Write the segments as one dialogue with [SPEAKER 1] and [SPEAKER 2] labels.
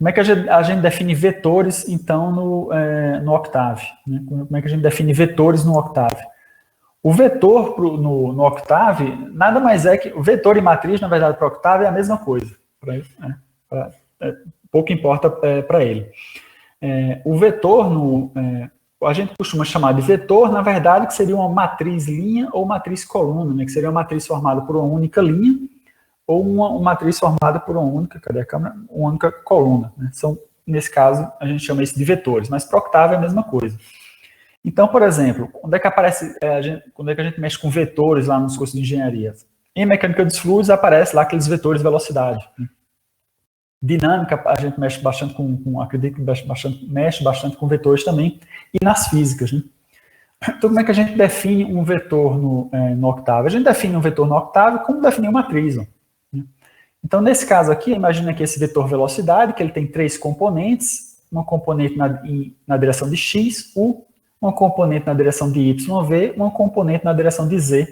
[SPEAKER 1] Como é que a gente define vetores, então, no Octave? Né? Como é que a gente define vetores no Octave? O vetor no Octave, nada mais é que... O vetor e matriz, na verdade, para o Octave é a mesma coisa. Pouco importa para ele. O vetor, a gente costuma chamar de vetor, na verdade, que seria uma matriz linha ou matriz coluna, né? Que seria uma matriz formada por uma única linha ou uma matriz formada por uma única, cadê a câmera? Uma única coluna. Né? Nesse caso, a gente chama isso de vetores, mas para o Octave é a mesma coisa. Então, por exemplo, quando é que aparece, quando é que a gente mexe com vetores lá nos cursos de engenharia? Em mecânica dos fluidos aparece lá aqueles vetores de velocidade. Né? Dinâmica, a gente mexe bastante acredito que mexe bastante com vetores também, e nas físicas. Né? Então, como é que a gente define um vetor no Octave? A gente define um vetor no Octave como definir uma matriz. Né? Então, nesse caso aqui, imagina que esse vetor velocidade, que ele tem 3 componentes, uma componente na direção de x, u, uma componente na direção de y, v, uma componente na direção de z,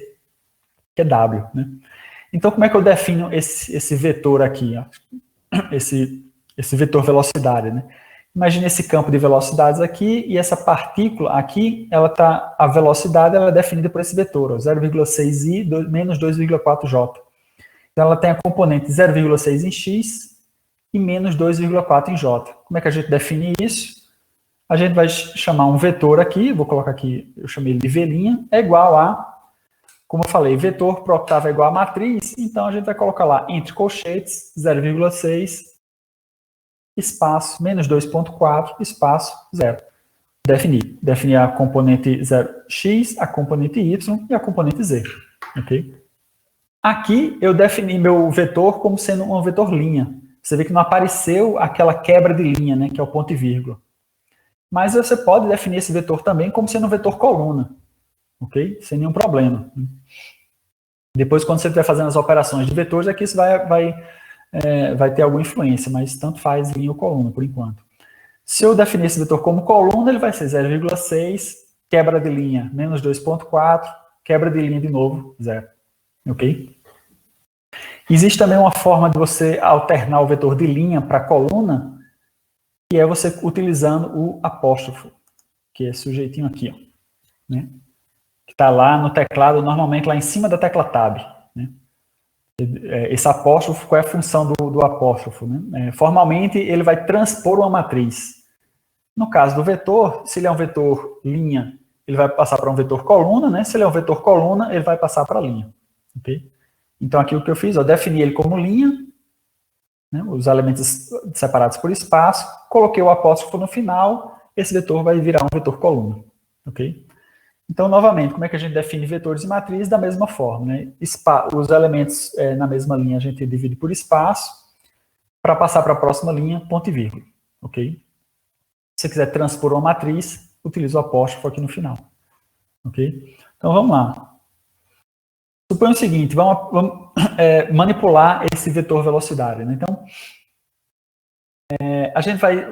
[SPEAKER 1] que é w. Né? Então, como é que eu defino esse vetor aqui? Ó? Esse vetor velocidade, né? Imagine esse campo de velocidades aqui e essa partícula aqui, a velocidade ela é definida por esse vetor, 0,6i menos 2,4j. Então ela tem a componente 0,6 em x e menos 2,4 em j. Como é que a gente define isso? A gente vai chamar um vetor aqui, vou colocar aqui, eu chamei ele de v', é igual a, como eu falei, vetor para Octave é igual a matriz, então a gente vai colocar lá entre colchetes 0,6, espaço, menos 2,4, espaço, 0. Definir a componente 0x, a componente y e a componente z. Ok? Aqui eu defini meu vetor como sendo um vetor linha. Você vê que não apareceu aquela quebra de linha, né, que é o ponto e vírgula. Mas você pode definir esse vetor também como sendo um vetor coluna. Ok? Sem nenhum problema. Depois, quando você estiver fazendo as operações de vetores, aqui isso vai ter alguma influência, mas tanto faz linha ou coluna, por enquanto. Se eu definir esse vetor como coluna, ele vai ser 0,6, quebra de linha, menos 2,4, quebra de linha de novo, 0. Ok? Existe também uma forma de você alternar o vetor de linha para coluna, que é você utilizando o apóstrofo, que é esse sujeitinho aqui, ó, né? Que está lá no teclado, normalmente lá em cima da tecla Tab. Né? Esse apóstrofo, qual é a função do apóstrofo? Né? Formalmente, ele vai transpor uma matriz. No caso do vetor, se ele é um vetor linha, ele vai passar para um vetor coluna, né? Se ele é um vetor coluna, ele vai passar para linha. Okay? Então, aqui o que eu fiz, eu defini ele como linha, né? Os elementos separados por espaço, coloquei o apóstrofo no final, esse vetor vai virar um vetor coluna. Ok? Então, novamente, como é que a gente define vetores e matrizes? Da mesma forma, né? Os elementos na mesma linha a gente divide por espaço, para passar para a próxima linha, ponto e vírgula. Ok? Se você quiser transpor uma matriz, utiliza o apóstrofo aqui no final. Ok? Então, vamos lá. Suponha o seguinte, vamos manipular esse vetor velocidade. Né? Então,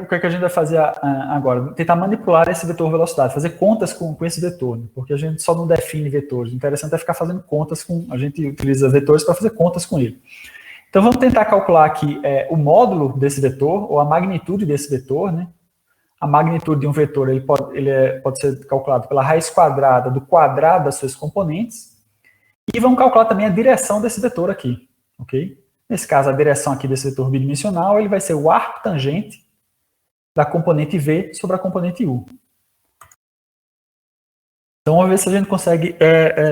[SPEAKER 1] o que é que a gente vai fazer agora? Tentar manipular esse vetor velocidade, fazer contas com esse vetor, né? Porque a gente só não define vetores. O interessante é ficar fazendo contas a gente utiliza vetores para fazer contas com ele. Então vamos tentar calcular aqui o módulo desse vetor, ou a magnitude desse vetor, né? A magnitude de um vetor pode ser calculado pela raiz quadrada do quadrado das suas componentes, e vamos calcular também a direção desse vetor aqui, ok? Nesse caso, a direção aqui desse vetor bidimensional, ele vai ser o arco tangente da componente V sobre a componente U. Então, vamos ver se a gente consegue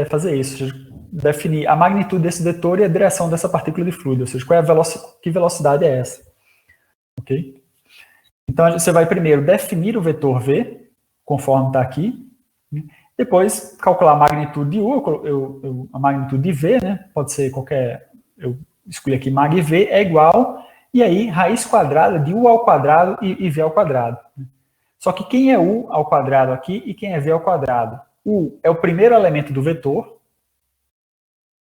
[SPEAKER 1] fazer isso, ou seja, definir a magnitude desse vetor e a direção dessa partícula de fluido, ou seja, que velocidade é essa. Ok? Então, você vai primeiro definir o vetor V, conforme está aqui, né? Depois calcular a magnitude de U, a magnitude de V, né? Pode ser qualquer... Eu escolhi aqui mag V é igual, e aí raiz quadrada de U ao quadrado e V ao quadrado. Só que quem é U ao quadrado aqui e quem é V ao quadrado? U é o primeiro elemento do vetor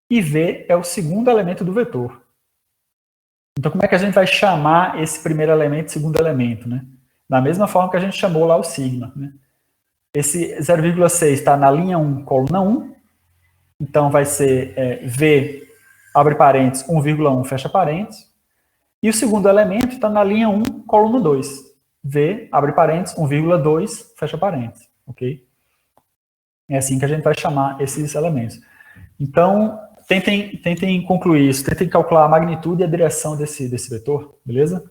[SPEAKER 1] e V é o segundo elemento do vetor. Então, como é que a gente vai chamar esse primeiro elemento e segundo elemento? Né? Da mesma forma que a gente chamou lá o sigma. Né? Esse 0,6 está na linha 1, coluna 1. Então, vai ser V, abre parênteses, 1,1, fecha parênteses. E o segundo elemento está na linha 1, coluna 2. V, abre parênteses, 1,2, fecha parênteses, ok? É assim que a gente vai chamar esses elementos. Então, tentem concluir isso, tentem calcular a magnitude e a direção desse vetor, beleza?